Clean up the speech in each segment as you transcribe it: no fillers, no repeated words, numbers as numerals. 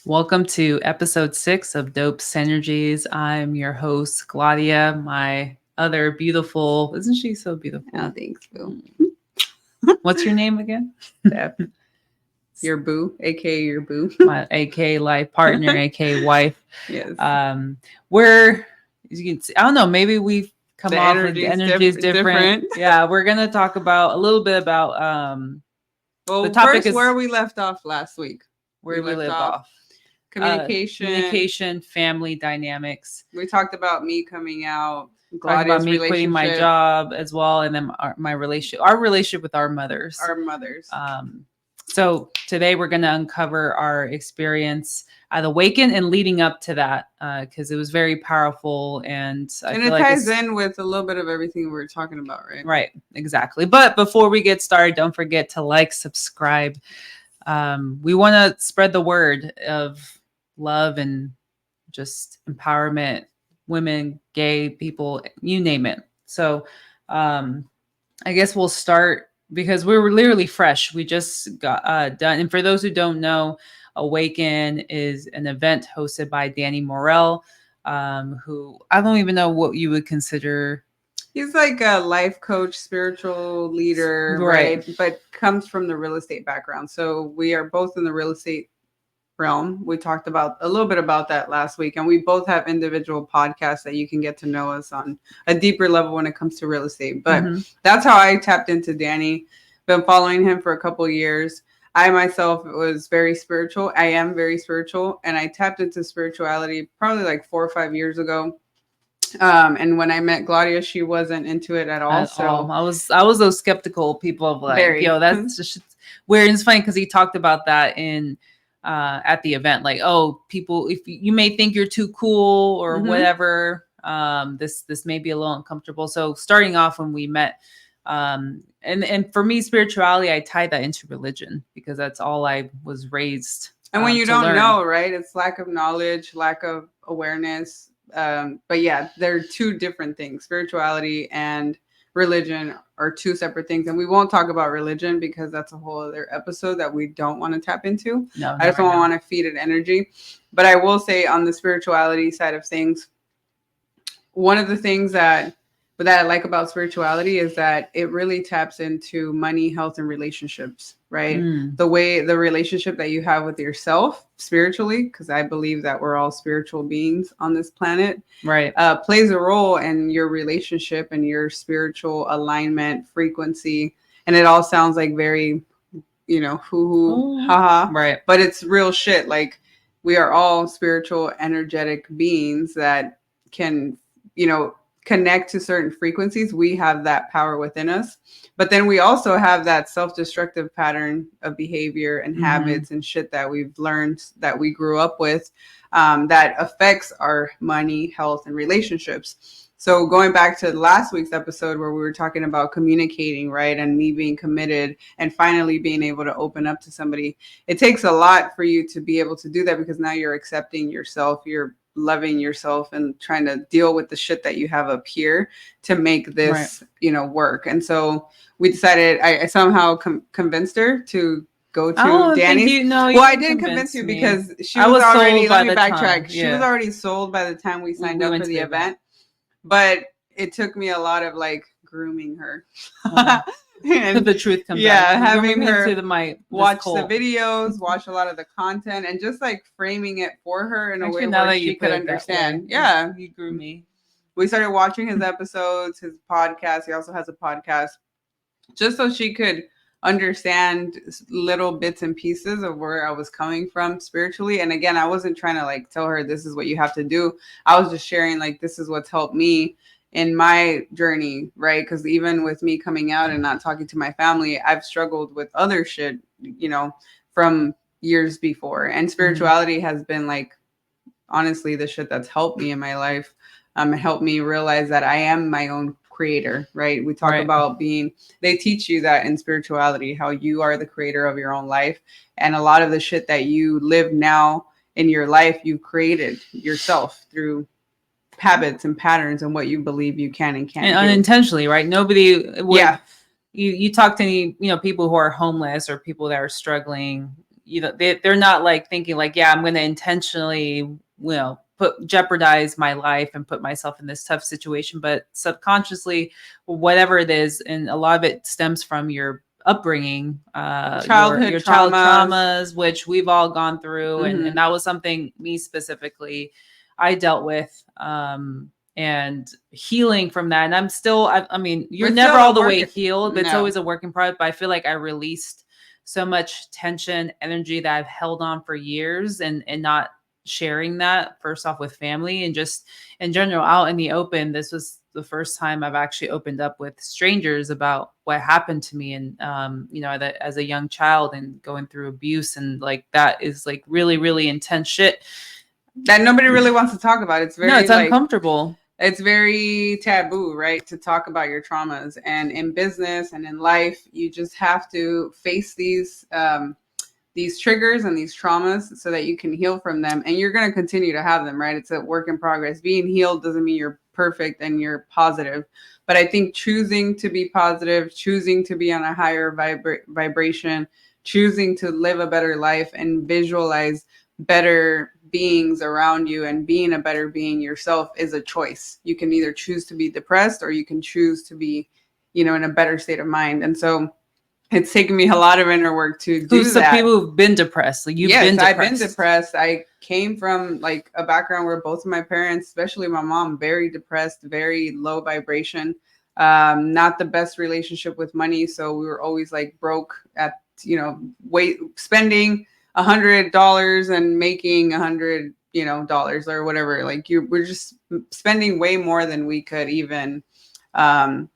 Welcome to episode 6 of Dope Synergies. I'm your host, Claudia. My other beautiful, isn't she so beautiful? Oh, thanks, boo. What's your name again? Steph. Your boo, aka your boo. My AK life partner, AK wife. Yes. We're, as you can see, I don't know, maybe we've come The off with energy the is energy is different. Yeah, we're going to talk about a little bit about Well, the topic first, is where we left off last week. where we live off. Communication, family dynamics. We talked about me coming out, Talking about Claudia's me quitting my relationship, job as well, and then our relationship with our mothers. our mothers. So today we're going to uncover our experience at Awaken and leading up to that, because it was very powerful, and I And feel it like ties in with a little bit of everything we were talking about, right? Right, exactly. But before we get started, don't forget to like, subscribe. We want to spread the word of love and just empowerment, women, gay people, you name it. So I guess we'll start because we were literally fresh. We just got done. And for those who don't know, Awaken is an event hosted by Danny Morell, who I don't even know what you would consider. He's like a life coach, spiritual leader, right? But comes from the real estate background. So we are both in the real estate realm. We talked about a little bit about that last week, and we both have individual podcasts that you can get to know us on a deeper level when it comes to real estate. But that's how I tapped into Danny. Been following him for a couple of years. I myself was very spiritual. I am very spiritual, and I tapped into spirituality probably like 4 or 5 years ago. And when I met Claudia, she wasn't into it at all. I was those skeptical people of like, Very. That's just weird. And it's funny because he talked about that in at the event, like, oh, people, if you may think you're too cool or whatever, this may be a little uncomfortable. So starting off when we met, and for me, spirituality, I tie that into religion because that's all I was raised. And when you don't know, right, it's lack of knowledge, lack of awareness. But yeah, they're two different things. Spirituality and religion are two separate things. And we won't talk about religion because that's a whole other episode that we don't want to tap into. No, I just don't want to feed it energy. But I will say on the spirituality side of things, one of the things that I like about spirituality is that it really taps into money, health, and relationships, right? The relationship that you have with yourself spiritually, because I believe that we're all spiritual beings on this planet, right? Plays a role in your relationship and your spiritual alignment, frequency. And it all sounds like very, hoo-hoo, haha. Right. But it's real shit. Like, we are all spiritual, energetic beings that can, connect to certain frequencies. We have that power within us, but then we also have that self-destructive pattern of behavior and habits and shit that we've learned, that we grew up with, that affects our money, health, and relationships. So going back to last week's episode where we were talking about communicating, right, and me being committed and finally being able to open up to somebody, it takes a lot for you to be able to do that because now you're accepting yourself, you're loving yourself and trying to deal with the shit that you have up here to make this, work. And so we decided, I somehow convinced her to go to Danny's. I didn't convince you because she was already, let me backtrack. She was already sold by the time we signed up for the event. But it took me a lot of like grooming her. And the truth comes out. Having her into the watch the videos, watch a lot of the content, and just like framing it for her in a way where she could understand. Yeah, you grew me. We started watching his episodes, his podcast. He also has a podcast, just so she could understand little bits and pieces of where I was coming from spiritually. And again, I wasn't trying to like tell her this is what you have to do. I was just sharing like this is what's helped me in my journey, right? Because even with me coming out and not talking to my family, I've struggled with other shit, from years before. And spirituality has been like, honestly, the shit that's helped me in my life. It helped me realize that I am my own creator, right? We talk about they teach you that in spirituality, how you are the creator of your own life. And a lot of the shit that you live now in your life, you've created yourself through habits and patterns and what you believe you can and can't do. Unintentionally, right? Nobody would, you talk to any, people who are homeless or people that are struggling, they're not like thinking like, yeah, I'm going to intentionally, jeopardize my life and put myself in this tough situation, but subconsciously, whatever it is, and a lot of it stems from your upbringing, Childhood your child traumas. traumas, which we've all gone through, and Mhm. that was something, me specifically, I dealt with, and healing from that. And I'm still, I mean, you're We're never still all a the work. way healed, but it's No. always a work in progress. But I feel like I released so much tension, energy that I've held on for years, and not sharing that, first off, with family, and just in general out in the open. This was the first time I've actually opened up with strangers about what happened to me, and that as a young child and going through abuse, and like that is like really, really intense shit That nobody really wants to talk about. It's no, very it's uncomfortable. it's very taboo, right? To talk about your traumas. And in business and in life, you just have to face these triggers and these traumas so that you can heal from them. And you're going to continue to have them, right? It's a work in progress. Being healed doesn't mean you're perfect and you're positive. But I think choosing to be positive, choosing to be on a higher vibration, choosing to live a better life and visualize better beings around you and being a better being yourself is a choice. You can either choose to be depressed or you can choose to be, in a better state of mind. And so it's taken me a lot of inner work to do Who's some that. people who've been depressed? Like, Yes, I've been depressed. I came from like a background where both of my parents, especially my mom, very depressed, very low vibration, not the best relationship with money. So we were always like broke at, spending $100 and making $100, dollars or whatever. Like we're just spending way more than we could even, um,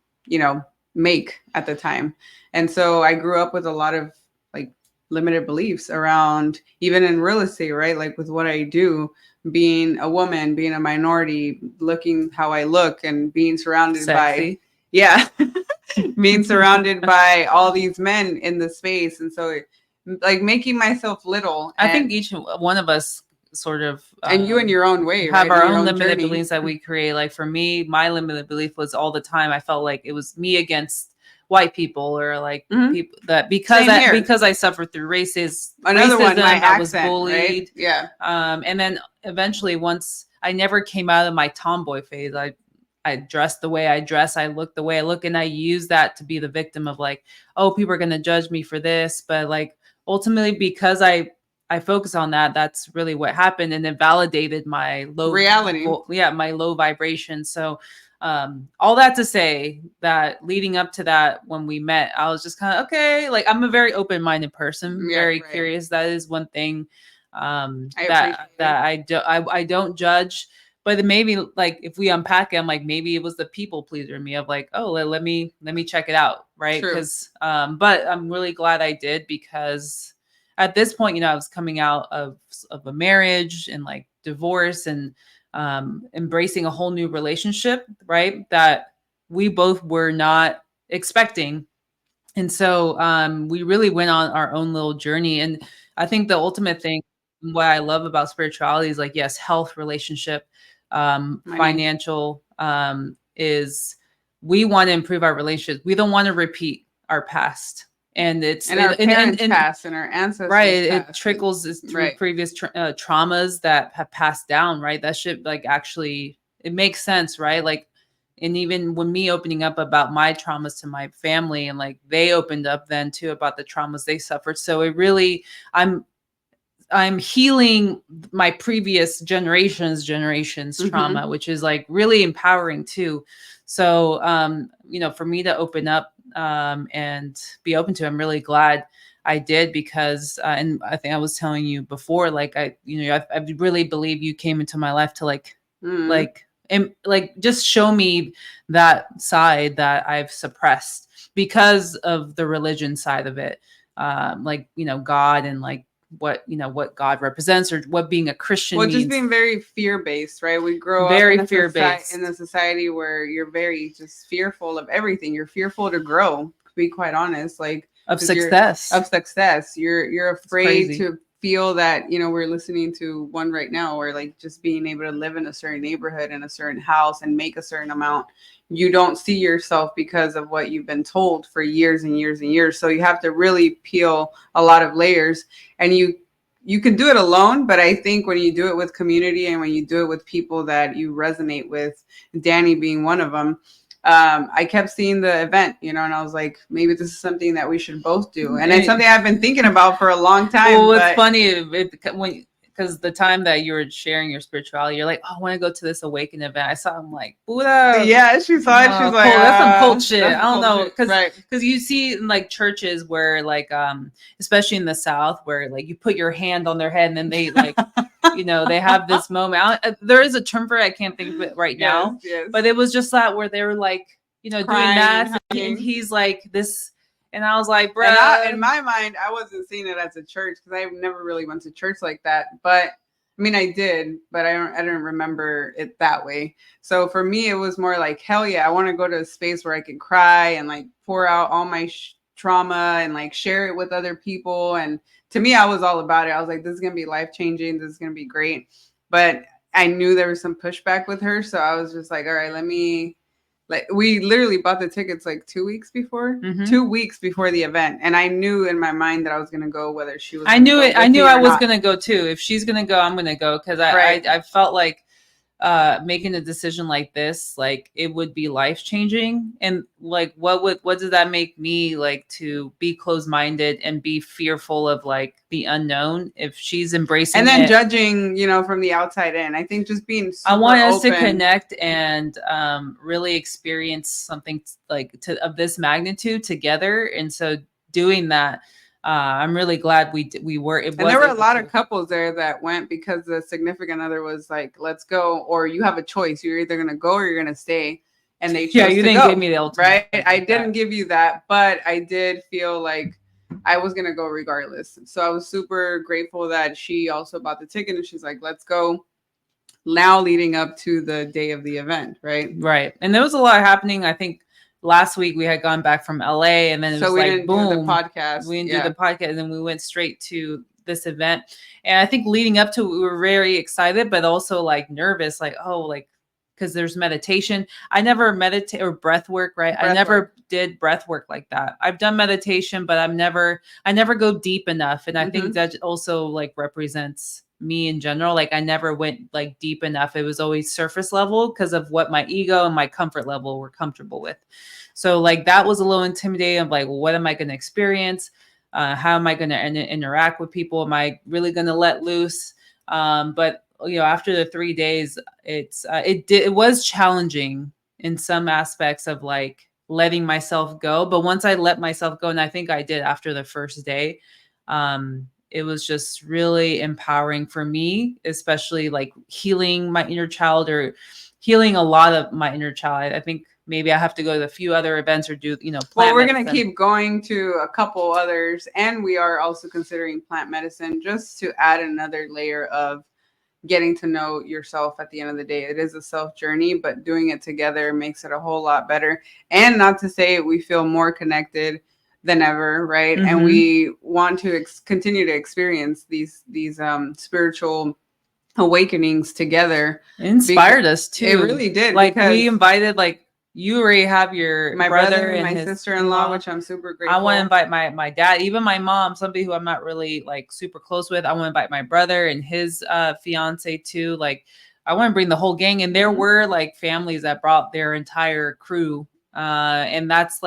make at the time. And so I grew up with a lot of like limited beliefs around, even in real estate, right? Like with what I do, being a woman, being a minority, looking how I look, and being surrounded by, yeah, being surrounded by all these men in the space. And so like making myself little. I think each one of us sort of, and you in your own way, have right? our In your own own limited journey. beliefs that we create. Like for me, my limited belief was all the time, I felt like it was me against white people, or like people that because I suffered through Another racism, one, my I was accent, bullied. right? Yeah. And then eventually, once I never came out of my tomboy phase, I dressed the way I dress, I look the way I look, and I use that to be the victim of like, oh, people are gonna judge me for this. But like ultimately, because I focus on that, that's really what happened, and it validated my low reality. My low vibration. So all that to say that leading up to that, when we met, I was just kind of, okay, like I'm a very open-minded person, very curious. That is one thing that I don't judge. But maybe like if we unpack it, I'm like, maybe it was the people pleaser in me of like, oh, let me check it out, right? Because but I'm really glad I did, because at this point, I was coming out of a marriage and like divorce, and embracing a whole new relationship, right? That we both were not expecting. And so we really went on our own little journey. And I think the ultimate thing, what I love about spirituality is like, yes, health, relationship, financial, is we want to improve our relationships. We don't want to repeat our past. And it's and our parents' past and our ancestors, right? It trickles through previous traumas that have passed down, right? That should like actually, it makes sense, right? Like, and even when me opening up about my traumas to my family, and like they opened up then too about the traumas they suffered. So it really, I'm healing my previous generation's trauma, which is like really empowering too. So, for me to open up and be open to, I'm really glad I did, because, and I think I was telling you before, like I really believe you came into my life to and like just show me that side that I've suppressed because of the religion side of it. God, and like what God represents, or what being a Christian means. Just being very fear-based, right? We grow very up fear-based in a society where you're very just fearful of everything. You're fearful to grow, to be quite honest, like of success. You're afraid to feel that, you know, we're listening to one right now where like just being able to live in a certain neighborhood in a certain house and make a certain amount, you don't see yourself because of what you've been told for years and years and years. So you have to really peel a lot of layers, and you can do it alone, but I think when you do it with community and when you do it with people that you resonate with, Danny being one of them, I kept seeing the event, you know, and I was like, maybe this is something that we should both do. And it's something I've been thinking about for a long time. Well, it's funny because the time that you were sharing your spirituality, you're like, oh, I want to go to this Awaken event. I saw him like, Buddha. Yeah, she saw it. She's like, that's some cult shit. I don't know. Because right. you see in like churches where like, especially in the South, where like you put your hand on their head and then they like, you know, they have this moment. There is a term for it. I can't think of it right now. Yes. But it was just that where they were like, you know, doing math. And he's like this. And I was like, bro. In my mind, I wasn't seeing it as a church because I never really went to church like that. But I mean, I did, but I don't remember it that way. So for me, it was more like, hell yeah, I want to go to a space where I can cry and like pour out all my trauma and like share it with other people. And to me, I was all about it. I was like, this is going to be life-changing. This is going to be great. But I knew there was some pushback with her. So I was just like, all right, like we literally bought the tickets like 2 weeks before, 2 weeks before the event. And I knew in my mind that I was going to go, whether she was. I knew I was going to go too. If she's going to go, I'm going to go. Cause I felt like, making a decision like this, like it would be life changing. And like, what does that make me like to be closed-minded and be fearful of like the unknown if she's embracing and then judging, you know, from the outside in? I think just being super I want us open to connect and really experience something like of this magnitude together. And so doing that, I'm really glad we were. And there were a lot of couples there that went because the significant other was like, let's go, or you have a choice. You're either going to go or you're going to stay. And they chose to go. You didn't give me the ultimate. Right? I didn't give you that, but I did feel like I was going to go regardless. So I was super grateful that she also bought the ticket and she's like, let's go. Now leading up to the day of the event, right? Right. And there was a lot happening. I think last week we had gone back from LA and then it was like, boom, do the podcast. We didn't do the podcast. And then we went straight to this event. And I think leading up to it, we were very excited, but also like nervous, like, oh, like, because there's meditation. I never meditate or breath work, right? I never did breath work like that. I've done meditation, but I never go deep enough. And I think that also like represents me in general. Like I never went like deep enough. It was always surface level because of what my ego and my comfort level were comfortable with. So like that was a little intimidating of like, well, what am I going to experience? How am I going to interact with people? Am I really going to let loose? But you know, after the 3 days, it was challenging in some aspects of like letting myself go. But once I let myself go, and I think I did after the first day, it was just really empowering for me, especially like healing my inner child or healing a lot of my inner child. I think maybe I have to go to a few other events or do, you know, plant we're going to keep going to a couple others. And we are also considering plant medicine just to add another layer of getting to know yourself at the end of the day. It is a self journey, but doing it together makes it a whole lot better. And not to say we feel more connected than ever, right? And we want to continue to experience these spiritual awakenings together. It inspired us too. It really did. Like we invited, like you already have my brother and my sister-in-law, which I'm super grateful. I want to invite my dad, even my mom, somebody who I'm not really like super close with. I want to invite my brother and his fiance too. Like I want to bring the whole gang. And there were like families that brought their entire crew. And that's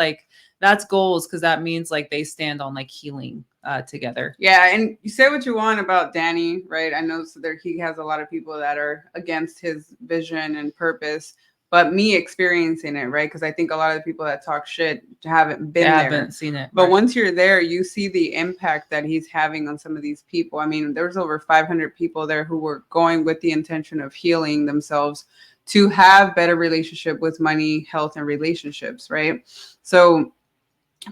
goals, because that means like they stand on like healing together. Yeah, and you say what you want about Danny, right? I know he has a lot of people that are against his vision and purpose, but me experiencing it, right? Because I think a lot of the people that talk shit haven't been there. Haven't seen it. But once you're there, you see the impact that he's having on some of these people. I mean, there was over 500 people there who were going with the intention of healing themselves to have better relationship with money, health, and relationships, right? So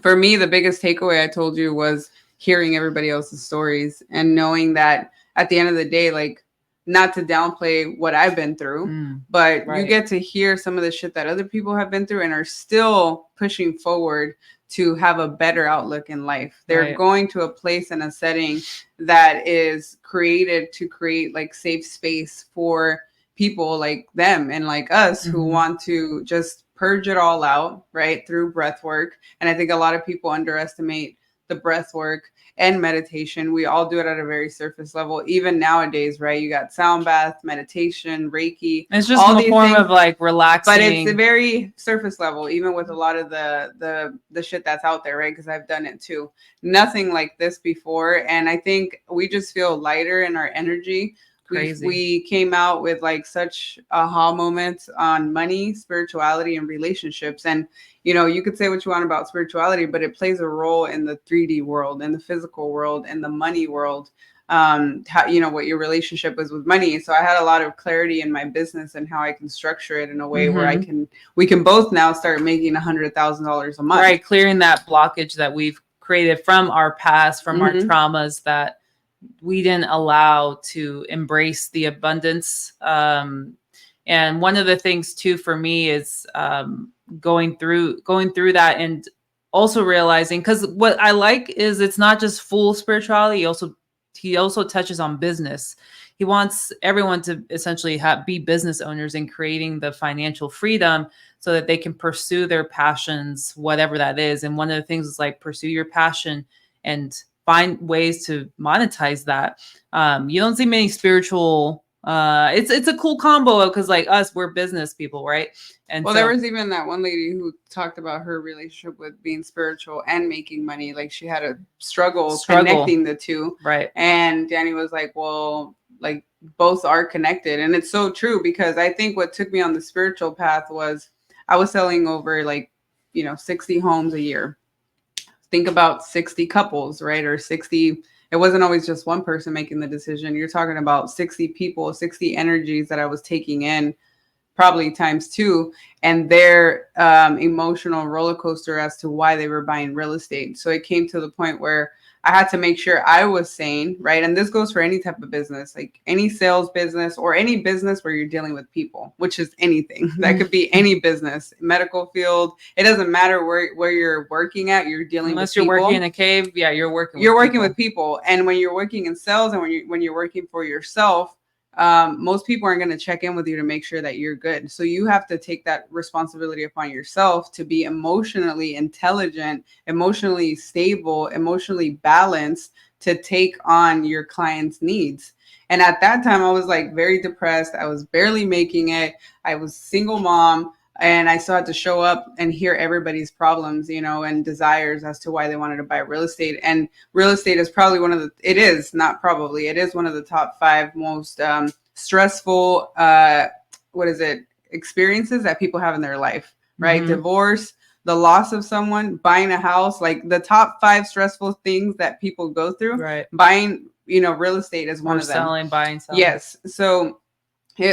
for me, the biggest takeaway I told you was hearing everybody else's stories and knowing that at the end of the day, like, not to downplay what I've been through, but you get to hear some of the shit that other people have been through and are still pushing forward to have a better outlook in life. They're Right. going to a place and a setting that is created to create like safe space for people like them and like us who Mhm. want to just purge it all out, right, through breath work. And I think a lot of people underestimate the breath work and meditation. We all do it at a very surface level. Even nowadays, right? You got sound bath, meditation, Reiki, It's just all a these form things, of like but it's a relaxing. very surface level, even with a lot of the shit that's out there, right? Because I've done it too. Nothing like this before, and I think we just feel lighter in our energy. Crazy. We came out with like such aha moments on money, spirituality, and relationships. And you know, you could say what you want about spirituality, but it plays a role in the 3D world, in the physical world, in the money world. How, you know, what your relationship is with money. So I had a lot of clarity in my business and how I can structure it in a way where we can both now start making $100,000 a month. Right, clearing that blockage that we've created from our past, from our Mhm. traumas that we didn't allow to embrace the abundance. And one of the things too for me is going through that, and also realizing, because what I like is it's not just full spirituality. He also touches on business. He wants everyone to essentially be business owners and creating the financial freedom so that they can pursue their passions, whatever that is. And one of the things is like pursue your passion and find ways to monetize that. You don't see many spiritual. It's a cool combo because like us, we're business people, right? And Well, so there was even that one lady who talked about her relationship with being spiritual and making money. Like she had a struggle connecting the two. right? And Danny was like, well, like both are connected. And it's so true because I think what took me on the spiritual path was I was selling over like, you know, 60 homes a year. Think about 60 couples, right? Or 60, it wasn't always just one person making the decision. You're talking about 60 people, 60 energies that I was taking in, probably times two, and their emotional roller coaster as to why they were buying real estate. So it came to the point where I had to make sure I was sane, right? And this goes for any type of business, like any sales business or any business where you're dealing with people, which is anything. That could be any business, medical field. It doesn't matter where you're working at, you're dealing Unless with you're people. working in a cave, yeah, you're working With people. And when you're working in sales and when you're working for yourself, most people aren't going to check in with you to make sure that you're good. So you have to take that responsibility upon yourself to be emotionally intelligent, emotionally stable, emotionally balanced to take on your client's needs. And at that time, I was like very depressed. I was barely making it. I was single mom. And I still had to show up and hear everybody's problems, you know, and desires as to why they wanted to buy real estate. And real estate is probably it is not probably, it is one of the top 5 most stressful, experiences that people have in their life, right? Mm-hmm. Divorce, the loss of someone, buying a house, like the top 5 stressful things that people go through. Right. Buying, you know, real estate is one of them. Buying, selling. Yes. So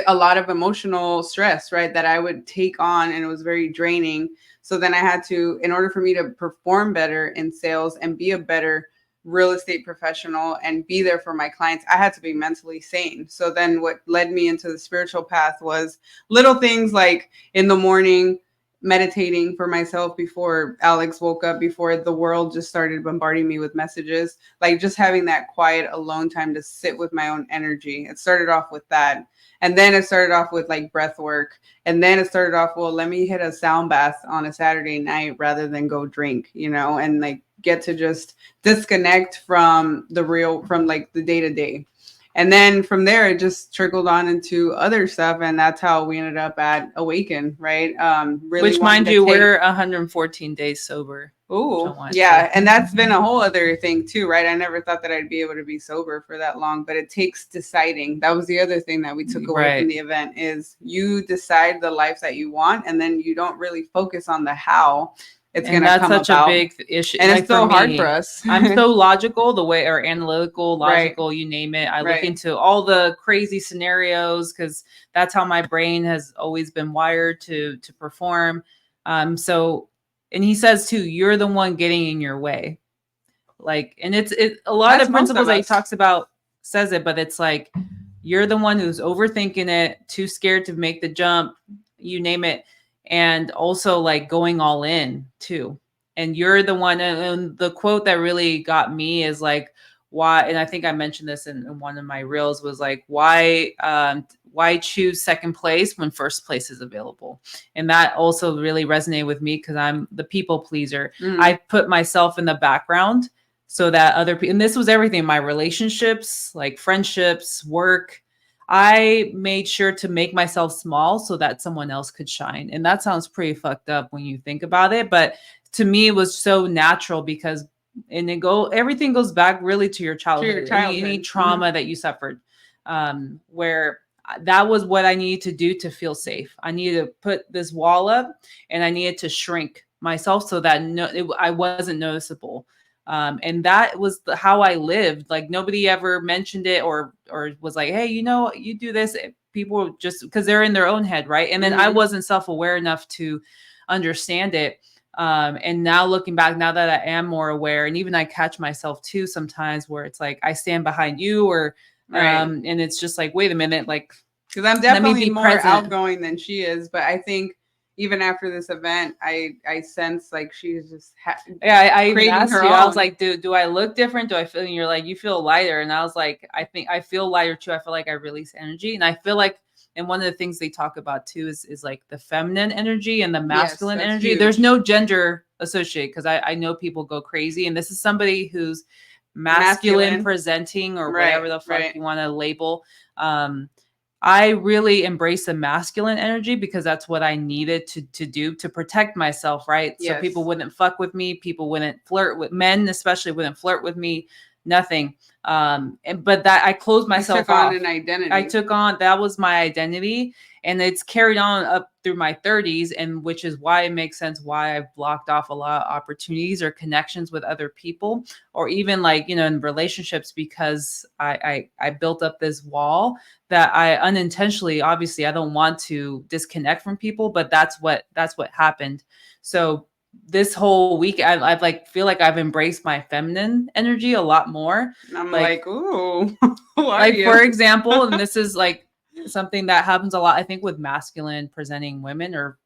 a lot of emotional stress, right, that I would take on, and it was very draining. So then I had to, in order for me to perform better in sales and be a better real estate professional and be there for my clients, I had to be mentally sane. So then what led me into the spiritual path was little things like in the morning, meditating for myself before Alex woke up, before the world just started bombarding me with messages, like just having that quiet alone time to sit with my own energy. It started off with that. And then it started off with like breath work. And then it started off, well, let me hit a sound bath on a Saturday night rather than go drink, you know, and like get to just disconnect from like the day to day. And then from there, it just trickled on into other stuff. And that's how we ended up at Awaken, right? Really, which, mind you, we're 114 days sober. Oh, yeah. And that's been a whole other thing too, right? I never thought that I'd be able to be sober for that long, but it takes deciding. That was the other thing that we took away from the event is you decide the life that you want, and then you don't really focus on the how it's going to come about. That's such a big issue. And it's so hard for us. I'm so logical, or analytical, logical, you name it. I look into all the crazy scenarios because that's how my brain has always been wired to perform. And he says too, you're the one getting in your way. Like, and it's a lot of principles that he talks about says it, but it's like, you're the one who's overthinking it, too scared to make the jump, you name it. And also like going all in too. and you're the one. And the quote that really got me is like, why, and I think I mentioned this in one of my reels, was like, why choose second place when first place is available? And that also really resonated with me because I'm the people pleaser. I put myself in the background so that other people, and this was everything, my relationships, like friendships, work, I made sure to make myself small so that someone else could shine. And that sounds pretty fucked up when you think about it, but to me it was so natural because, and everything goes back really to your childhood, any trauma that you suffered, where that was what I needed to do to feel safe. I needed to put this wall up, and I needed to shrink myself so that I wasn't noticeable. And that was how I lived. Like nobody ever mentioned it or was like, hey, you do this. People just because they're in their own head, right? And then I wasn't self-aware enough to understand it. And now looking back, now that I am more aware, and even I catch myself too sometimes where it's like I stand behind you, or and it's just like, wait a minute, like, because I'm definitely more outgoing than she is, but I think even after this event, I sense like she's just I even asked you. I was like, do I look different? Do I feel? And you're like, you feel lighter, and I was like, I think I feel lighter too. I feel like I release energy, and I feel like, and one of the things they talk about too is like the feminine energy and the masculine energy. Huge. There's no gender associated because I know people go crazy, and this is somebody who's masculine presenting or whatever the fuck you want to label. I really embrace the masculine energy because that's what I needed to do to protect myself, right? So people wouldn't fuck with me, people wouldn't flirt with men, especially wouldn't flirt with me, nothing. But that I closed myself off. On an identity. I took on, that was my identity, and it's carried on up through my 30s, and which is why it makes sense why I've blocked off a lot of opportunities or connections with other people, or even like, in relationships, because I built up this wall that I unintentionally, obviously I don't want to disconnect from people, but that's what happened. So this whole week I've like feel like I've embraced my feminine energy a lot more. I'm like ooh, like for example, and this is like something that happens a lot, I think, with masculine presenting women, or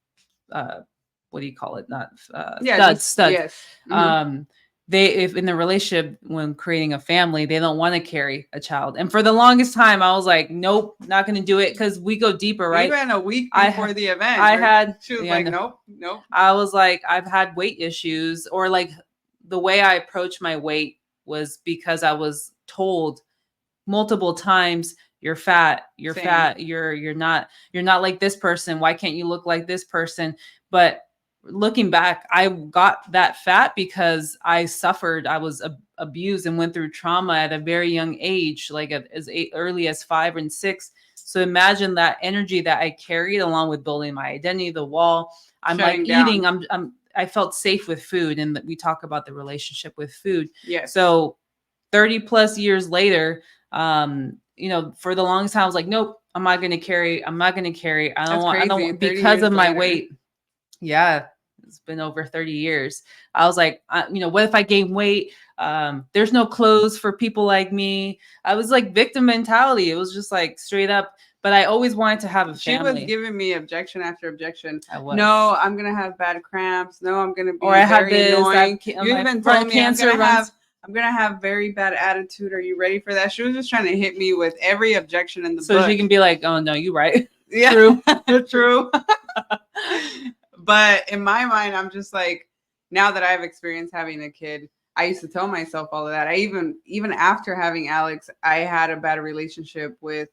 what do you call it? Not studs. Yes. They, if in the relationship when creating a family, they don't want to carry a child. And for the longest time I was like, nope, not going to do it, because we go deeper, right? Even a week before the event, she was like, nope. I was like, I've had weight issues, or like the way I approached my weight was because I was told multiple times, you're fat, you're fat, you're not like this person, why can't you look like this person? But looking back, I got that fat because I suffered, I was abused and went through trauma at a very young age, like as early as 5 and 6. So imagine that energy that I carried along with building my identity, the wall. I'm like eating, I felt safe with food, and we talk about the relationship with food. So 30 plus years later, for the longest time I was like, nope, I'm not going to carry. I don't want, because of my weight. Yeah. It's been over 30 years. I was like, what if I gain weight? There's no clothes for people like me. I was like victim mentality. It was just like straight up. But I always wanted to have a family. She was giving me objection after objection. No, I'm gonna have bad cramps. No, I'm gonna be annoying. You even told me I'm gonna have very bad attitude. Are you ready for that? She was just trying to hit me with every objection in the book. So she can be like, oh no, you're right. Yeah, true. But in my mind, I'm just like, now that I've experienced having a kid, I used to tell myself all of that. I even after having Alex, I had a bad relationship with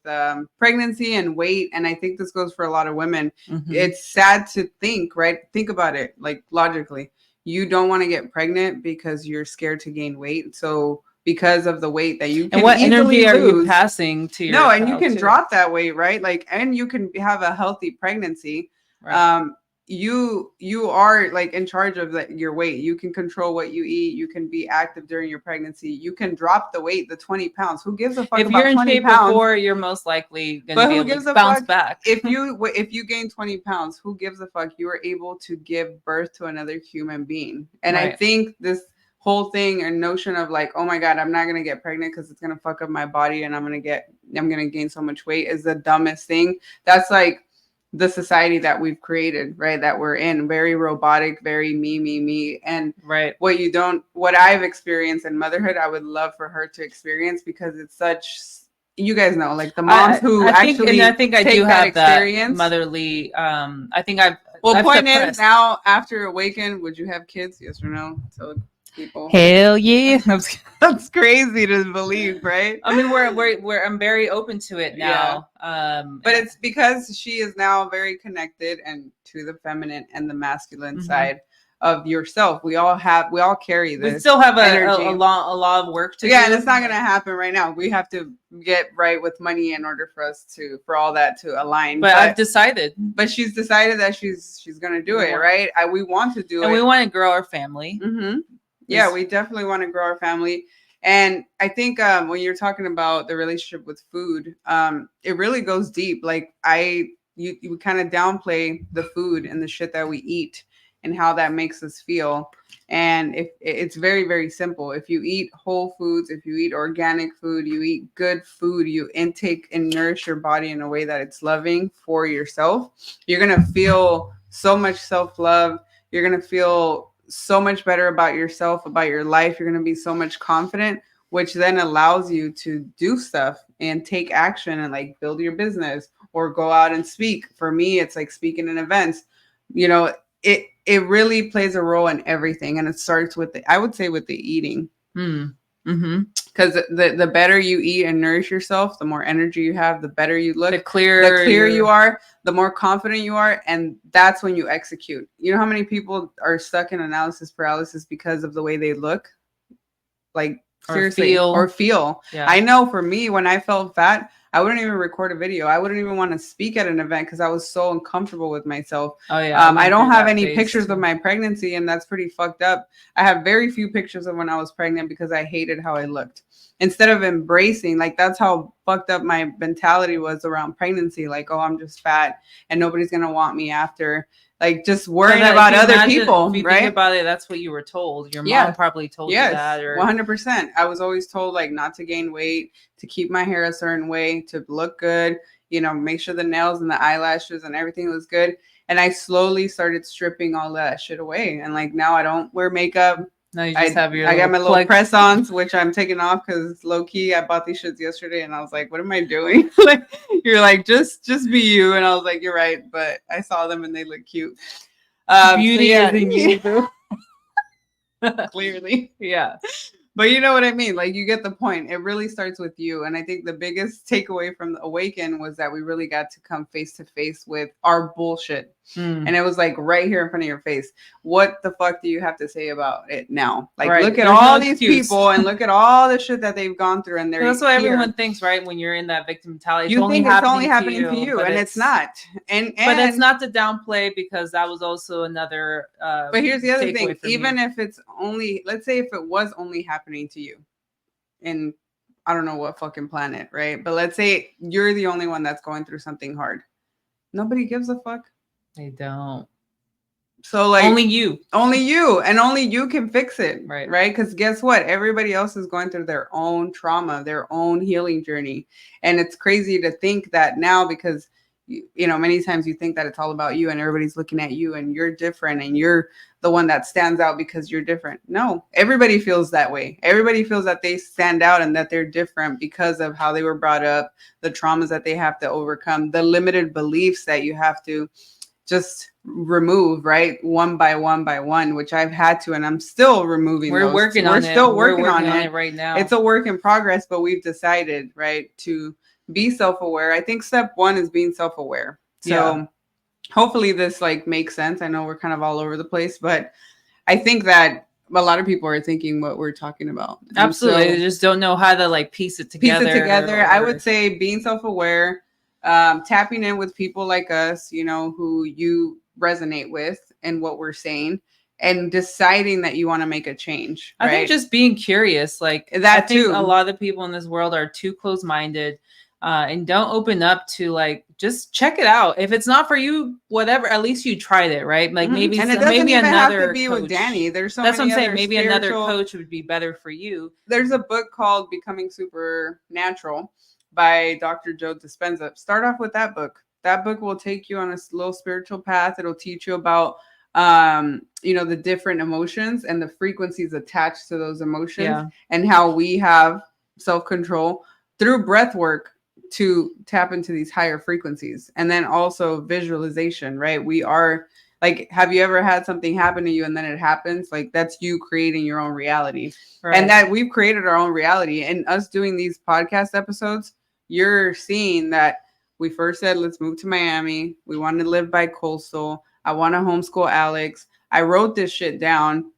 pregnancy and weight. And I think this goes for a lot of women. Mm-hmm. It's sad to think, right? Think about it, like logically. You don't want to get pregnant because you're scared to gain weight. So because of the weight that you can, and what energy are you passing to your and you can drop that weight, right? Like, and you can have a healthy pregnancy. Right. You are like in charge of your weight. You can control what you eat. You can be active during your pregnancy. You can drop the weight, the 20 pounds. Who gives a fuck if about 20 pounds? If you're in shape before, you're most likely going to be able to bounce back. If you gain 20 pounds, who gives a fuck? You are able to give birth to another human being. And right. I think this whole thing or notion of like, oh my God, I'm not going to get pregnant because it's going to fuck up my body and I'm going to gain so much weight is the dumbest thing. That's like the society that we've created, right? That we're in, very robotic, very me. And right. What I've experienced in motherhood, I would love for her to experience, because it's such, you guys know, like the moms who actually I think I take do that have experience. that motherly. I think Well, I've point is suppressed. now, after Awaken, would you have kids? Yes or no? So people. Hell yeah. That's crazy to believe, right? I mean, I'm very open to it now. Yeah. But it's because she is now very connected and to the feminine and the masculine side of yourself. We all carry this. We still have energy. a lot of work to do. Yeah, and it's not going to happen right now. We have to get right with money in order for all that to align. But I've decided. But she's decided that she's going to do it, right? We want to do it. And we want to grow our family. Mm-hmm. Yeah, we definitely want to grow our family. And I think when you're talking about the relationship with food, it really goes deep. Like you kind of downplay the food and the shit that we eat and how that makes us feel. And if it's very, very simple. If you eat whole foods, if you eat organic food, you eat good food, you intake and nourish your body in a way that it's loving for yourself, you're going to feel so much self-love. You're going to feel so much better about yourself, about your life. You're going to be so much confident, which then allows you to do stuff and take action and like build your business or go out and speak. For me, it's like speaking in events. You know, it really plays a role in everything. And it starts with I would say with the eating. Because the better you eat and nourish yourself, the more energy you have, the better you look, the clearer you are, the more confident you are. And that's when you execute. You know how many people are stuck in analysis paralysis because of the way they look? Like, seriously, or feel. Yeah. I know for me, when I felt fat, I wouldn't even record a video. I wouldn't even want to speak at an event because I was so uncomfortable with myself. Oh yeah. I don't have any pictures of my pregnancy, and that's pretty fucked up. I have very few pictures of when I was pregnant because I hated how I looked. Instead of embracing, like, that's how fucked up my mentality was around pregnancy. Like, oh, I'm just fat and nobody's gonna want me after. Like, just worrying about other people, if you right? Think about it, that's what you were told. Your mom probably told you that. Or 100%. I was always told, like, not to gain weight, to keep my hair a certain way, to look good, you know, make sure the nails and the eyelashes and everything was good. And I slowly started stripping all that shit away. And like, now I don't wear makeup. No, you just have your. I got my little press-ons, which I'm taking off because low key, I bought these shits yesterday, and I was like, "What am I doing?" Like, you're like, just be you, and I was like, "You're right," but I saw them and they look cute. Beauty is in you, boo. Clearly, yeah. But you know what I mean? Like, you get the point. It really starts with you. And I think the biggest takeaway from the Awaken was that we really got to come face to face with our bullshit. And it was like right here in front of your face. What the fuck do you have to say about it now? Like, look at all these people and look at all the shit that they've gone through. And that's what everyone thinks, right? When you're in that victim mentality, you think it's only happening to you, and it's not. And but it's not to downplay, because that was also another. But here's the other thing: even if it's only, let's say, if it was only happening to you, in I don't know what fucking planet, right? But let's say you're the only one that's going through something hard. Nobody gives a fuck. They don't. So like only you, and only you can fix it, right? Because guess what? Everybody else is going through their own trauma, their own healing journey, and it's crazy to think that now, because you know, many times you think that it's all about you and everybody's looking at you and you're different and you're the one that stands out because you're different. No, everybody feels that way. Everybody feels that they stand out and that they're different because of how they were brought up, the traumas that they have to overcome, the limited beliefs that you have to just remove, right? One by one, which I've had to, and I'm still removing. We're working on it. We're still working on it right now. It's a work in progress, but we've decided, right, to be self-aware. I think step one is being self-aware. So hopefully this like makes sense. I know we're kind of all over the place, but I think that a lot of people are thinking what we're talking about. Absolutely. They just don't know how to like piece it together. I would say being self-aware, tapping in with people like us, you know, who you resonate with and what we're saying, and deciding that you want to make a change. Right? I think just being curious, like that. I think a lot of people in this world are too close-minded, and don't open up to like, just check it out. If it's not for you, whatever, at least you tried it, right? Like maybe, and it doesn't maybe even another have to be coach. With Danny. There's so that's many what I'm saying. Maybe another coach would be better for you. There's a book called Becoming Supernatural by Dr. Joe Dispenza. Start off with that book. that book will take you on a slow spiritual path. It'll teach you about the different emotions and the frequencies attached to those emotions, Yeah. and how we have self-control through breath work to tap into these higher frequencies. And then also visualization, right? We are like, have you ever had something happen to you and then it happens? Like, that's you creating your own reality. Right. And that we've created our own reality. And us doing these podcast episodes, you're seeing that we first said, let's move to Miami. We want to live by coastal. I want to homeschool Alex. I wrote this shit down.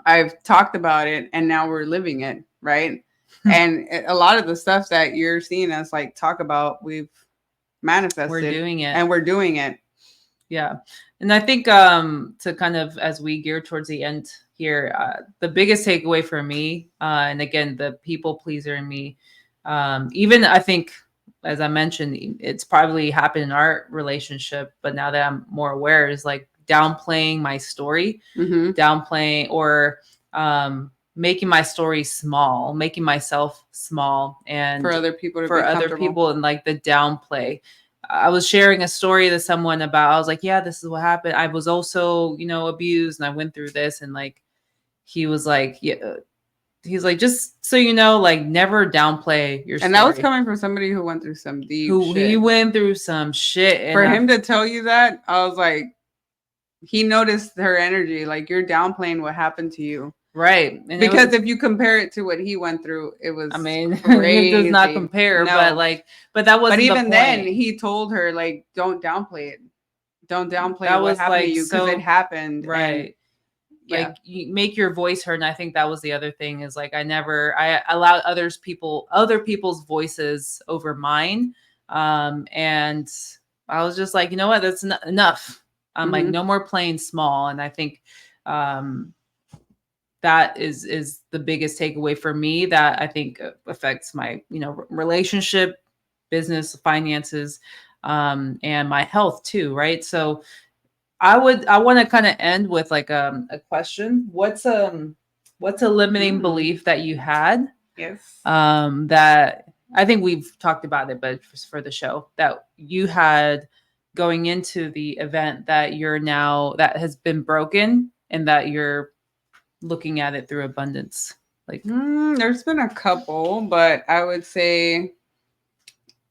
I've talked about it, and now we're living it, right? And a lot of the stuff that you're seeing us like talk about, we've manifested. We're doing it. And we're doing it. Yeah. And I think to kind of, as we gear towards the end here, the biggest takeaway for me, and again, the people pleaser in me, even I think, as I mentioned, it's probably happened in our relationship, but now that I'm more aware, is like downplaying my story, downplaying or making my story small, making myself small, and for other people and like the downplay. I was sharing a story to someone about, I was like, yeah, this is what happened. I was also, abused, and I went through this. And like, he was like, yeah, he's like, just so you know, like, never downplay your story. And that was coming from somebody who went through some deep shit. He went through some shit. And for him to tell you that, I was like, he noticed her energy. Like, you're downplaying what happened to you. Right. And because if you compare it to what he went through, it was, it does not compare. No. But that wasn't. But even then, he told her, like, don't downplay it. Don't downplay what happened to you, because it happened. Right. And, like, you make your voice heard. And I think that was the other thing, is like, I allowed other people's voices over mine. And I was just like, you know what, that's enough. I'm like, no more playing small. And I think, that is the biggest takeaway for me, that I think affects my, relationship, business, finances, and my health too. Right. So I want to kind of end with like a question. What's a limiting belief that you had? Yes. That I think we've talked about it, but for the show, that you had going into the event that that has been broken, and that you're looking at it through abundance. Like, there's been a couple, but I would say,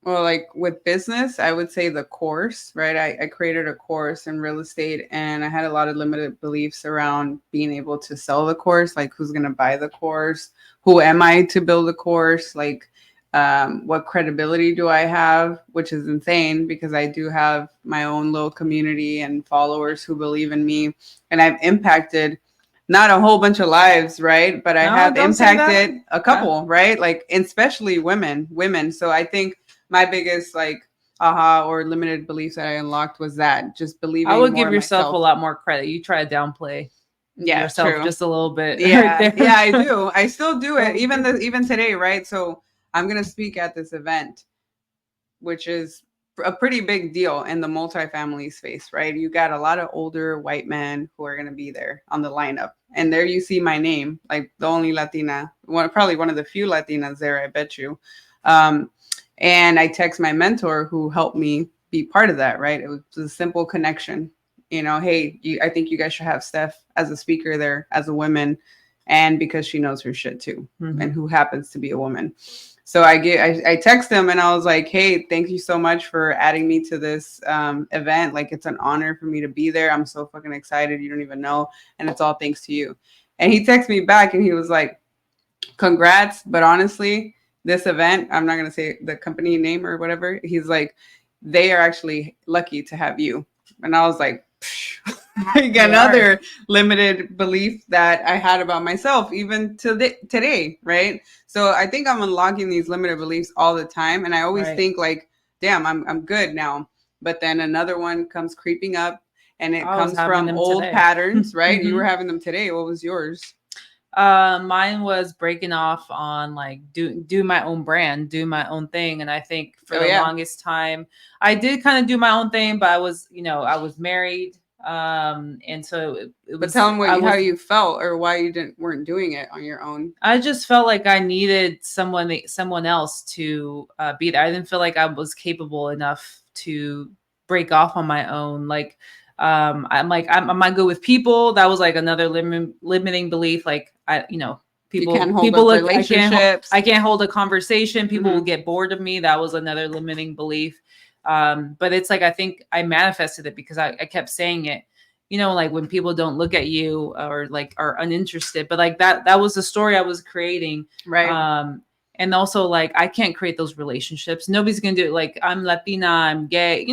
well, like with business, I would say the course, right? I created a course in real estate, and I had a lot of limited beliefs around being able to sell the course. Like, who's going to buy the course? Who am I to build a course? Like, what credibility do I have? Which is insane, because I do have my own little community and followers who believe in me, and I've impacted not a whole bunch of lives, right? But I have impacted a couple, right? Like, especially women. So I think my biggest like aha or limited beliefs that I unlocked was that just believing. I would give yourself a lot more credit. You try to downplay yourself just a little bit. Yeah, right there. Yeah, I do. I still do it even today, right? So I'm gonna speak at this event, which is a pretty big deal in the multifamily space, right? You got a lot of older white men who are going to be there on the lineup. And there you see my name, like the only Latina, probably one of the few Latinas there, I bet you. And I text my mentor who helped me be part of that, right? It was a simple connection. Hey, I think you guys should have Steph as a speaker there, as a woman, and because she knows her shit too, and who happens to be a woman. So I text him, and I was like, hey, thank you so much for adding me to this event. Like, it's an honor for me to be there. I'm so fucking excited. You don't even know. And it's all thanks to you. And he texted me back, and he was like, congrats. But honestly, this event, I'm not going to say the company name or whatever. He's like, they are actually lucky to have you. And I was like, like another limited belief that I had about myself, even today, right? So I think I'm unlocking these limited beliefs all the time, and I always think like, damn, I'm good now. But then another one comes creeping up, and it comes from old patterns, right? You were having them today. What was yours? Mine was breaking off on like do my own brand, do my own thing. And I think for the longest time I did kind of do my own thing, but I was married. And so it was, but tell them how you felt or why you weren't doing it on your own. I just felt like I needed someone else to be there. I didn't feel like I was capable enough to break off on my own. Like, I'm like, I'm not good with people. That was like another limiting belief. Like, You can't hold people up look, relationships. I can't hold a conversation. People will Mhm. get bored of me. That was another limiting belief. But it's like, I think I manifested it because I kept saying it, like when people don't look at you or like are uninterested, but like that was the story I was creating. Right. And also like, I can't create those relationships. Nobody's going to do it. Like, I'm Latina, I'm gay,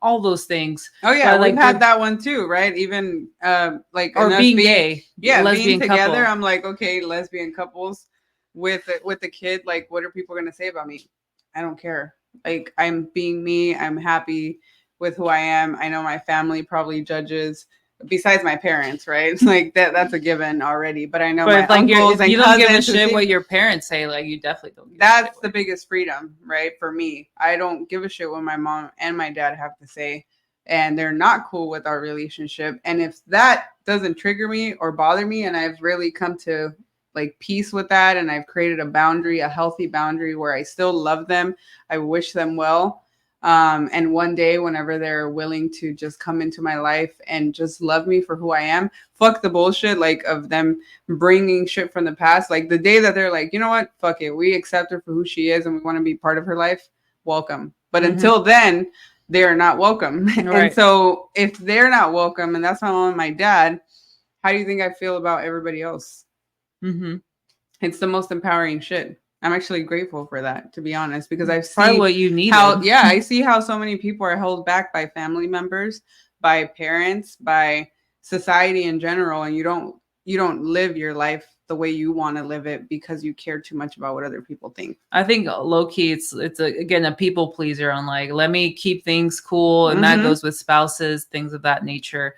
all those things. Oh yeah, But we've like, had that one too, right? Even like or and us being being, gay, yeah, being lesbian together. couple. I'm like, okay, lesbian couples with the kid. Like, what are people gonna say about me? I don't care. Like, I'm being me. I'm happy with who I am. I know my family probably judges. Besides my parents, right? It's like that's a given already. But I know But my if like uncles if and you don't give a cousins who shit see what your parents say, like you definitely don't give a shit that's the what. biggest freedom, right? For me, I don't give a shit what my mom and my dad have to say, and they're not cool with our relationship. And if that doesn't trigger me or bother me, and I've really come to like peace with that, and I've created a boundary, a healthy boundary where I still love them, I wish them well. And one day, whenever they're willing to just come into my life and just love me for who I am, fuck the bullshit like of them bringing shit from the past. Like the day that they're like, you know what, fuck it, we accept her for who she is and we want to be part of her life, welcome. But until then, they are not welcome. And Right. so if they're not welcome, and that's my mom and my dad, how do you think I feel about everybody else? Mm-hmm. It's the most empowering shit. I'm actually grateful for that, to be honest, because I Probably see what you how, needed. yeah, I see how so many people are held back by family members, by parents, by society in general, and you don't live your life the way you want to live it because you care too much about what other people think. I think low key, again a people pleaser on like, let me keep things cool, and that Mm-hmm. goes with spouses, things of that nature,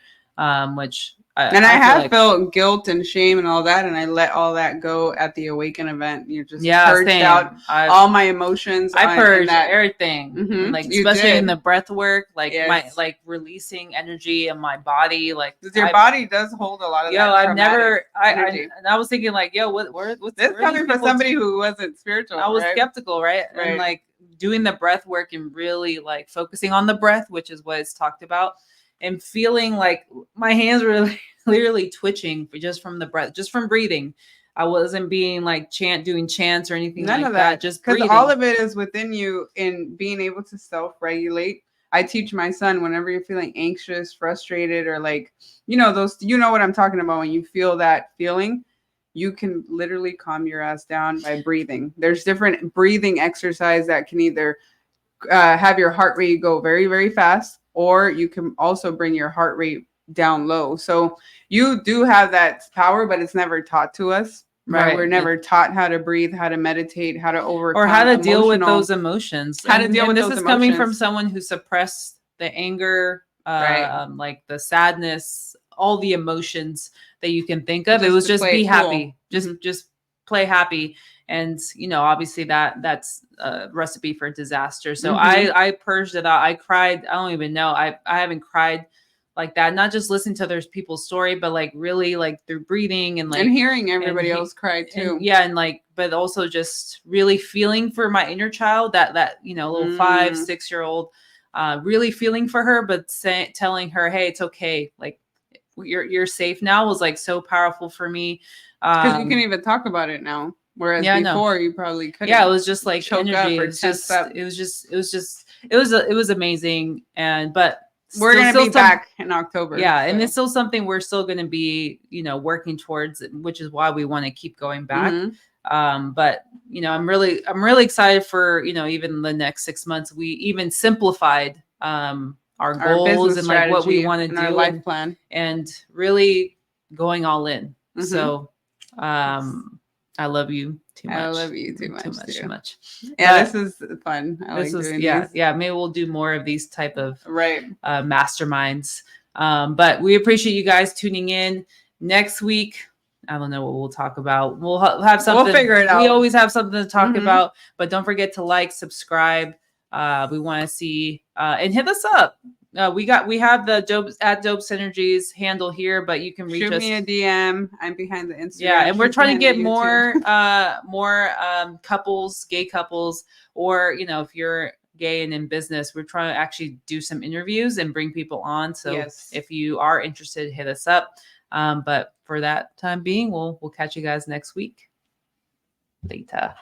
which And I I feel have like, felt guilt and shame and all that, and I let all that go at the Awaken event. You just yeah, purged out same. all my emotions I in purged that. everything, and like You especially in did. the breath work, like my Yes. like releasing energy in my body, like Because your body does hold a lot of yo, that I've traumatic never, energy. and I was thinking like, yo, This where are these coming from people? somebody who wasn't I spiritual, was right? skeptical, right? And Right. like doing the breath work and really like focusing on the breath, which is what it's talked about, and feeling like my hands were like, literally twitching just from the breath, just from breathing. I wasn't being like doing chants or anything None like of that, that. just Because all breathing. of it is within you in being able to self-regulate. I teach my son whenever you're feeling anxious, frustrated, or like, those, what I'm talking about when you feel that feeling, you can literally calm your ass down by breathing. There's different breathing exercise that can either have your heart rate go very, very fast, or you can also bring your heart rate down low. So you do have that power, but it's never taught to us, right? We're Right. never taught how to breathe, how to meditate, how to Or how overcome to deal with those emotions. how to deal And with this those is coming from emotions, someone who suppressed the anger, right? like the sadness, all the emotions that you can think of. It Just was to just play be it cool. happy. Just play happy. And obviously that's a recipe for disaster. So Mm-hmm. I purged it out. I cried. I don't even know. I haven't cried like that. Not just listen to other people's story, but like really like through breathing and And like, hearing everybody else cry and too. yeah, and like, but also just really feeling for my inner child, that little 5-6 year old, really feeling for her, but telling her, hey, it's okay, like you're safe now, was like so powerful for me. Because you can even talk about it now, whereas Yeah, I know. before you probably Yeah, it couldn't. was just like Choke up energy. or tense up. It was amazing. And but We're still gonna still be some back in October. yeah, and So it's still something we're still going to be, working towards, which is why we want to keep going back. mm-hmm. But I'm really excited for, even the next 6 months. We even simplified our Our goals business and like what we strategy want to and our do, life plan. and really going all in. Mm-hmm. So I love you too I much. love you too much Too too. much. Yeah, But this is fun. I this like was, doing yeah, these. yeah. Maybe we'll do more of these type of Right. masterminds. But we appreciate you guys tuning in. Next week, I don't know what we'll talk about. We'll have something. We'll figure it We out. always have something to talk Mm-hmm. about. But don't forget to like, subscribe. We want to see and hit us up. We have the Dope Synergies handle here, but you can reach Shoot us. me a DM. I'm behind the Instagram. Yeah, and we're She's trying to behind get the YouTube. more couples, gay couples, or if you're gay and in business, we're trying to actually do some interviews and bring people on. So Yes. if you are interested, hit us up. But for that time being, we'll catch you guys next week. Later.